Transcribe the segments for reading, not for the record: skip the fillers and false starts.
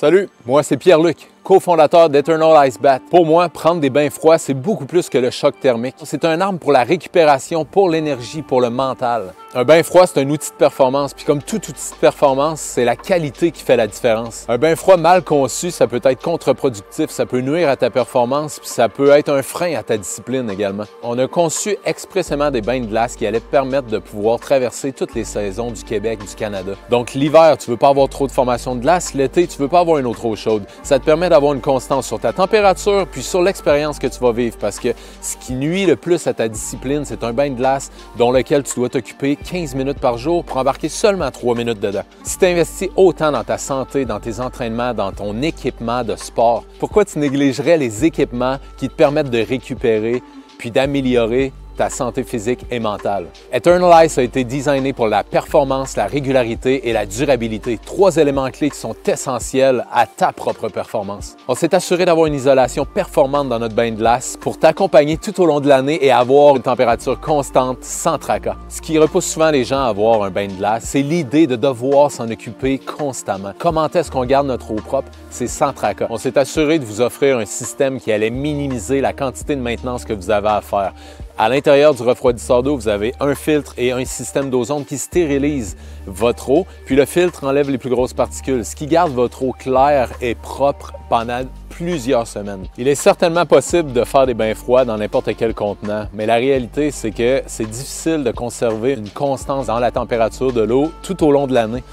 Salut, moi c'est Pierre-Luc, cofondateur d'Eternal Ice Bath. Pour moi, prendre des bains froids, c'est beaucoup plus que le choc thermique. C'est une arme pour la récupération, pour l'énergie, pour le mental. Un bain froid, c'est un outil de performance. Puis comme tout outil de performance, c'est la qualité qui fait la différence. Un bain froid mal conçu, ça peut être contre-productif, ça peut nuire à ta performance, puis ça peut être un frein à ta discipline également. On a conçu expressément des bains de glace qui allaient permettre de pouvoir traverser toutes les saisons du Québec, du Canada. Donc l'hiver, tu veux pas avoir trop de formation de glace. L'été, tu veux pas avoir une eau trop chaude. Ça te permet d'avoir une constance sur ta température puis sur l'expérience que tu vas vivre parce que ce qui nuit le plus à ta discipline, c'est un bain de glace dont lequel tu dois t'occuper 15 minutes par jour pour embarquer seulement 3 minutes dedans. Si tu investis autant dans ta santé, dans tes entraînements, dans ton équipement de sport, pourquoi tu négligerais les équipements qui te permettent de récupérer puis d'améliorer ta santé physique et mentale? Eternal Ice a été designé pour la performance, la régularité et la durabilité. 3 éléments clés qui sont essentiels à ta propre performance. On s'est assuré d'avoir une isolation performante dans notre bain de glace pour t'accompagner tout au long de l'année et avoir une température constante sans tracas. Ce qui repousse souvent les gens à avoir un bain de glace, c'est l'idée de devoir s'en occuper constamment. Comment est-ce qu'on garde notre eau propre? C'est sans tracas. On s'est assuré de vous offrir un système qui allait minimiser la quantité de maintenance que vous avez à faire. À l'intérieur du refroidisseur d'eau, vous avez un filtre et un système d'ozone qui stérilise votre eau, puis le filtre enlève les plus grosses particules, ce qui garde votre eau claire et propre pendant plusieurs semaines. Il est certainement possible de faire des bains froids dans n'importe quel contenant, mais la réalité, c'est que c'est difficile de conserver une constance dans la température de l'eau tout au long de l'année.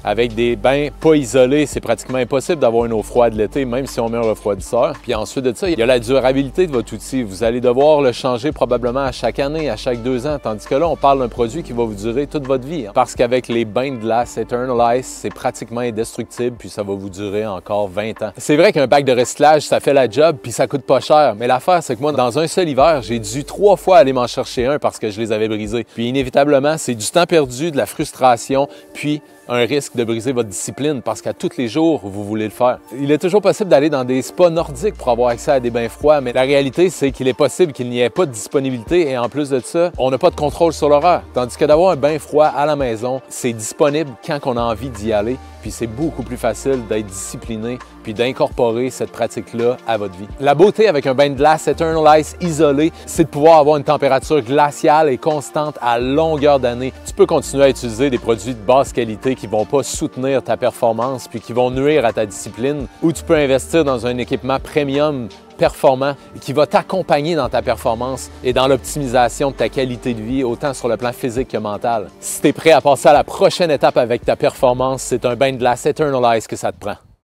Avec des bains pas isolés, c'est pratiquement impossible d'avoir une eau froide l'été, même si on met un refroidisseur. Puis ensuite de ça, il y a la durabilité de votre outil. Vous allez devoir le changer probablement à chaque année, à chaque 2 ans, tandis que là, on parle d'un produit qui va vous durer toute votre vie. Parce qu'avec les bains de glace Eternal Ice, c'est pratiquement indestructible, puis ça va vous durer encore 20 ans. C'est vrai qu'un bac de recyclage, ça fait la job, puis ça coûte pas cher. Mais l'affaire, c'est que moi, dans un seul hiver, j'ai dû 3 fois aller m'en chercher un parce que je les avais brisés. Puis inévitablement, c'est du temps perdu, de la frustration, puis un risque de briser votre discipline parce qu'à tous les jours, vous voulez le faire. Il est toujours possible d'aller dans des spas nordiques pour avoir accès à des bains froids, mais la réalité, c'est qu'il est possible qu'il n'y ait pas de disponibilité et en plus de ça, on n'a pas de contrôle sur l'horaire. Tandis que d'avoir un bain froid à la maison, c'est disponible quand on a envie d'y aller, puis c'est beaucoup plus facile d'être discipliné puis d'incorporer cette pratique-là à votre vie. La beauté avec un bain de glace Eternal Ice isolé, c'est de pouvoir avoir une température glaciale et constante à longueur d'année. Tu peux continuer à utiliser des produits de basse qualité qui ne vont pas soutenir ta performance puis qui vont nuire à ta discipline, ou tu peux investir dans un équipement premium performant qui va t'accompagner dans ta performance et dans l'optimisation de ta qualité de vie, autant sur le plan physique que mental. Si tu es prêt à passer à la prochaine étape avec ta performance, c'est un bain de glace Eternal Ice que ça te prend.